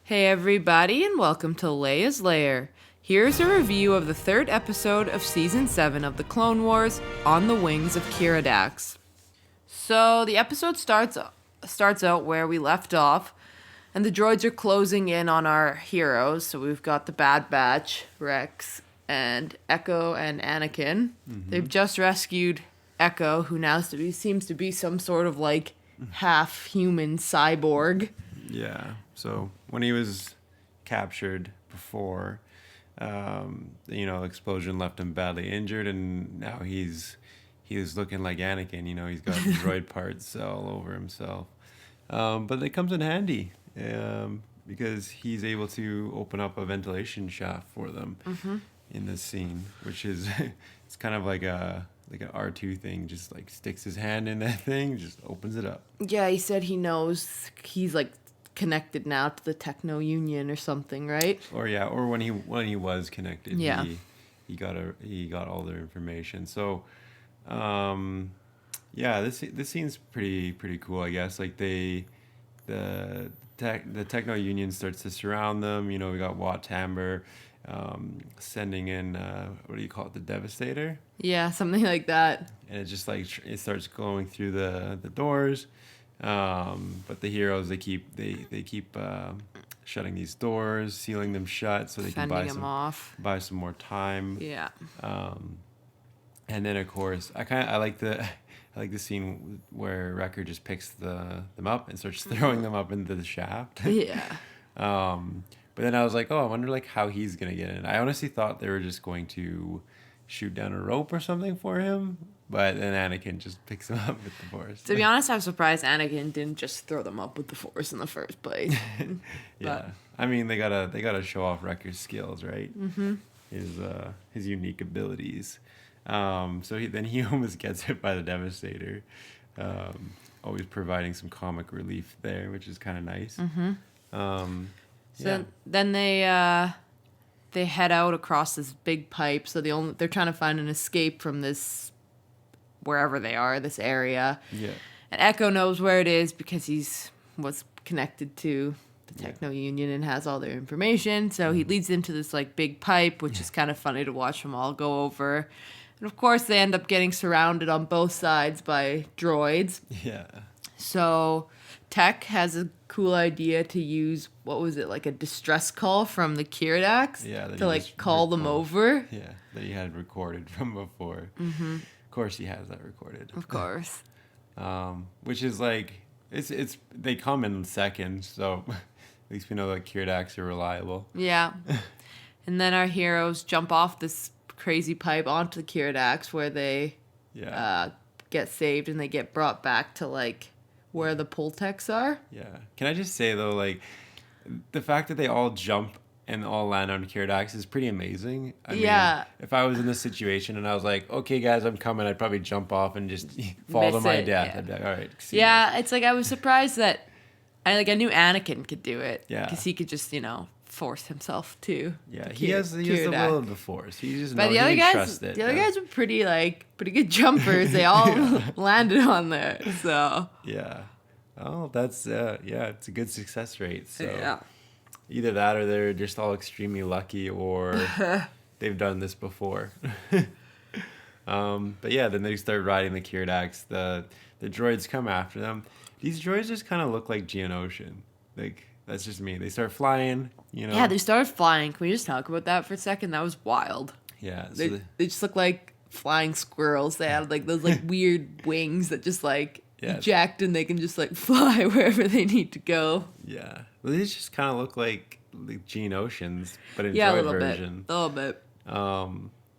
Hey everybody, and welcome to Leia's Lair. Here's a review of the third episode of Season 7 of the Clone Wars, On the Wings of Keeradaks. So, the episode starts out where we left off, and the droids are closing in on our heroes. So we've got the Bad Batch, Rex, and Echo and Anakin. Mm-hmm. They've just rescued Echo, who now seems to be some sort of, like, half-human cyborg. Yeah, so when he was captured before, explosion left him badly injured, and now he's looking like Anakin. He's got droid parts all over himself. But it comes in handy because he's able to open up a ventilation shaft for them in this scene, which is it's kind of like an R2 thing. Just like sticks his hand in that thing, just opens it up. Yeah, he said he knows he's like connected now to the Techno Union or something, right? Or when he was connected, he got all their information. So, this scene's pretty cool, I guess. Like the Techno Union starts to surround them. We got Watamber sending in what do you call it, the Devastator? Yeah, something like that. And it just like it starts going through the doors. But the heroes they keep shutting these doors, sealing them shut so they can buy some more time. Yeah. And then of course I like the scene where Wrecker just picks them up and starts throwing them up into the shaft. Yeah. But then I was like, I wonder like how he's gonna get in. I honestly thought they were just going to shoot down a rope or something for him. But then Anakin just picks him up with the Force. To be honest, I'm surprised Anakin didn't just throw them up with the Force in the first place. Yeah, I mean they gotta show off Wrecker's skills, right? Mm-hmm. His unique abilities. So he almost gets hit by the Devastator. Always providing some comic relief there, which is kind of nice. Mm-hmm. Then they head out across this big pipe. So they're trying to find an escape from this. Wherever they are, this area. Yeah. And Echo knows where it is because was connected to the Techno Union and has all their information. So he leads into this like big pipe, which is kind of funny to watch them all go over. And of course they end up getting surrounded on both sides by droids. Yeah. So Tech has a cool idea to use, what was it, like a distress call from the Keeradaks? Yeah. To like call them over. Yeah, that he had recorded from before. Mm-hmm. Of course he has that recorded. Of course. Which is like it's they come in seconds, so at least we know that Keeradaks are reliable. Yeah. And then our heroes jump off this crazy pipe onto the Keeradaks where they get saved and they get brought back to like where the Pultecs are. Yeah. Can I just say though, like the fact that they all jump and all land on Keeradaks is pretty amazing. I mean, if I was in this situation and I was like, okay, guys, I'm coming, I'd probably jump off and just fall to my death. Yeah. I'd be like, all right. It's like I was surprised that I knew Anakin could do it. Yeah. Because he could just, force himself to. Yeah, he has the will of the Force. He just knows he trust it. The other guys were pretty good jumpers. They all landed on there. So. Yeah. Oh, that's, it's a good success rate. So. Yeah. Either that or they're just all extremely lucky or they've done this before. But yeah, then they start riding the Keeradaks. The droids come after them. These droids just kind of look like Geonosian. Like, that's just me. They start flying, Yeah, they started flying. Can we just talk about that for a second? That was wild. Yeah. So they just look like flying squirrels. They had like those like weird wings that just like eject and they can just like fly wherever they need to go. Yeah. Well, these just kind of look like Geonosians, but in droid version. A little bit.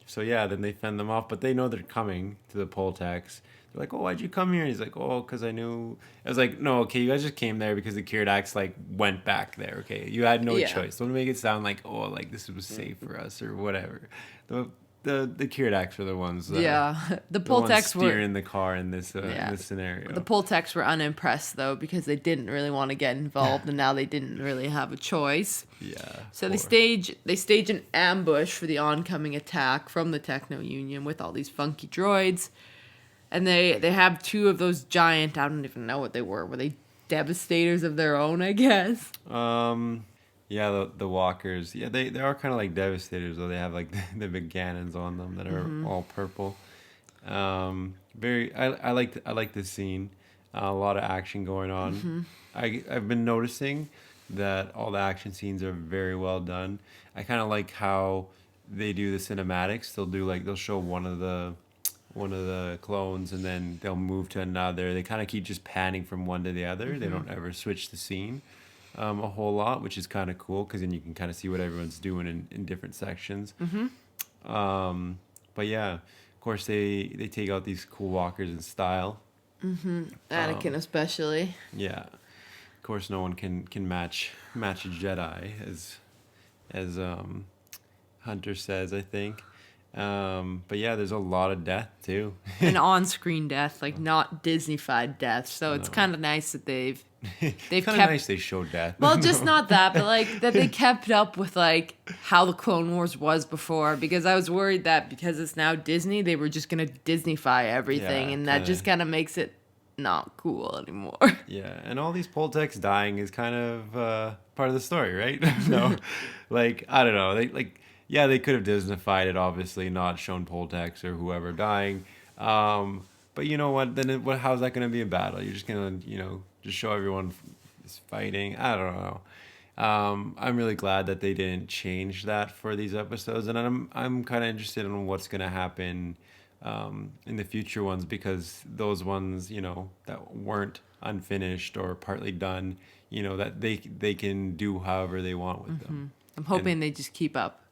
So yeah, then they fend them off, but they know they're coming to the Pultecs. They're like, "Oh, why'd you come here?" And he's like, "Oh, because I knew." I was like, "No, okay, you guys just came there because the Keeradaks like went back there. Okay, you had no choice. Don't make it sound like this was safe for us or whatever." The Keeradaks were the ones that the Pultecs were steering the car in this scenario. The Pultecs were unimpressed though because they didn't really want to get involved and now they didn't really have a choice. Yeah. So they stage an ambush for the oncoming attack from the Techno Union with all these funky droids. And they have two of those giant, I don't even know what they were. Were they devastators of their own, I guess? Yeah, the walkers. Yeah, they are kind of like devastators, though. They have like the big cannons on them that are all purple. Very. I like this scene. A lot of action going on. I've been noticing that all the action scenes are very well done. I kind of like how they do the cinematics. They'll show one of the clones, and then they'll move to another. They kind of keep just panning from one to the other. They don't ever switch the scene a whole lot, which is kind of cool because then you can kind of see what everyone's doing in different sections. But yeah, of course they take out these cool walkers in style. Anakin especially. Yeah, of course no one can match a Jedi as Hunter says, I think. But yeah, there's a lot of death too. An on-screen death, like not Disney-fied death. So it's kind of nice that they've Kind of nice they show death. Well, just not that, but like that they kept up with like how the Clone Wars was before. Because I was worried that because it's now Disney, they were just gonna Disney-fy everything, Yeah, and that just kind of makes it not cool anymore. Yeah, and all these Poltecs dying is kind of part of the story, right? No, like I don't know. They could have Disneyfied it, obviously, not shown Poltecs or whoever dying. But you know what? Then how's that going to be a battle? You're just gonna just show everyone is fighting. I don't know. I'm really glad that they didn't change that for these episodes, and I'm kind of interested in what's going to happen in the future ones, because those ones that weren't unfinished or partly done, that they can do however they want with them. I'm hoping they just keep up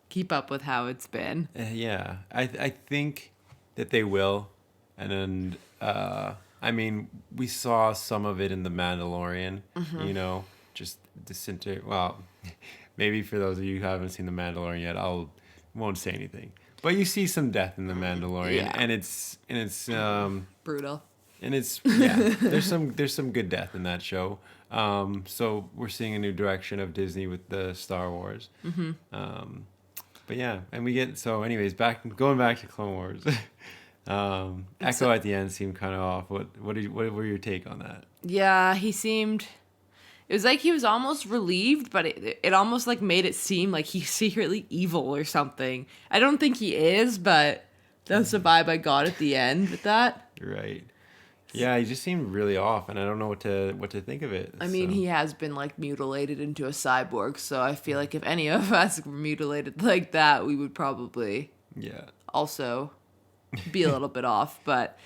with how it's been. Yeah, I think that they will, and I mean, we saw some of it in The Mandalorian, just disintegrate. Well, maybe for those of you who haven't seen The Mandalorian yet, won't say anything. But you see some death in The Mandalorian, and it's Brutal. And there's some good death in that show. So we're seeing a new direction of Disney with the Star Wars. But yeah, and anyways, going back to Clone Wars. Echo at the end seemed kind of off. What were your take on that? Yeah, it was like he was almost relieved, but it almost like made it seem like he's secretly evil or something. I don't think he is, but that's the vibe I got at the end with that. Right. Yeah, he just seemed really off, and I don't know what to think of it. I mean, he has been like mutilated into a cyborg, so I feel like if any of us were mutilated like that, we would probably also be a little bit off. But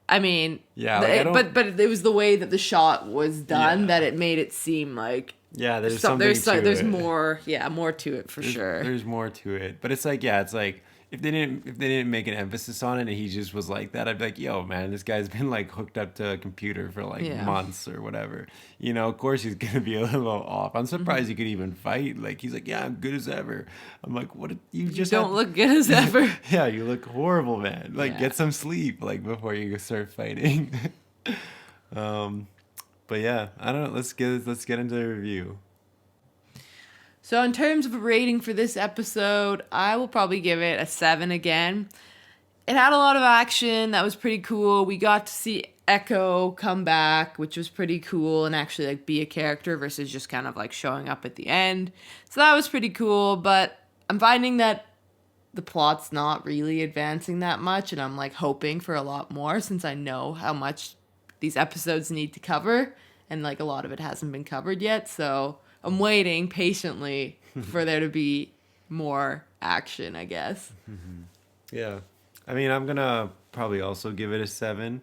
I mean, but it was the way that the shot was done that it made it seem like there's more to it for sure. There's more to it, but it's like if they didn't make an emphasis on it and he just was like that, I'd be like, yo, man, this guy's been like hooked up to a computer for like months or whatever. Of course he's gonna be a little off. I'm surprised he could even fight. Like he's like, yeah, I'm good as ever. I'm like, what? You just don't look good as ever. Yeah, you look horrible, man. Like get some sleep, like before you start fighting. But yeah, I don't know. Let's get into the review. So in terms of a rating for this episode, I will probably give it a 7 again. It had a lot of action. That was pretty cool. We got to see Echo come back, which was pretty cool, and actually like be a character versus just kind of like showing up at the end. So that was pretty cool, but I'm finding that the plot's not really advancing that much, and I'm like hoping for a lot more since I know how much these episodes need to cover, and like a lot of it hasn't been covered yet, so I'm waiting patiently for there to be more action, I guess. Yeah. I mean, I'm going to probably also give it a 7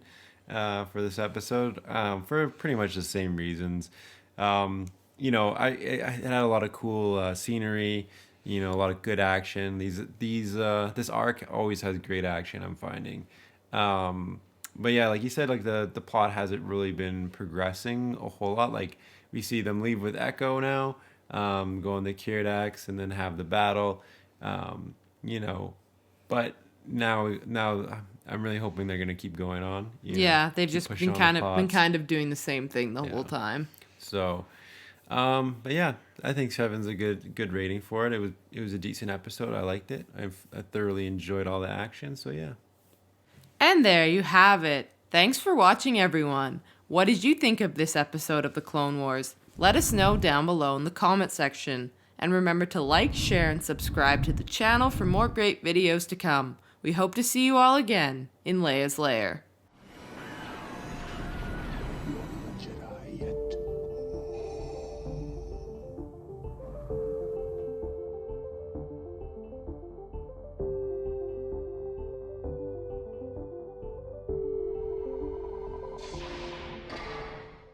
for this episode for pretty much the same reasons. I had a lot of cool scenery, a lot of good action. This arc always has great action, I'm finding. But yeah, like you said, like the plot hasn't really been progressing a whole lot. Like, we see them leave with Echo now, go on the Keeradaks, and then have the battle, But now I'm really hoping they're gonna keep going on. They've just been kind of doing the same thing the whole time. So, but yeah, I think 7's a good rating for it. It was a decent episode. I liked it. I thoroughly enjoyed all the action. So yeah. And there you have it. Thanks for watching, everyone. What did you think of this episode of the Clone Wars? Let us know down below in the comment section. And remember to like, share, and subscribe to the channel for more great videos to come. We hope to see you all again in Leia's Lair. Jedi yet.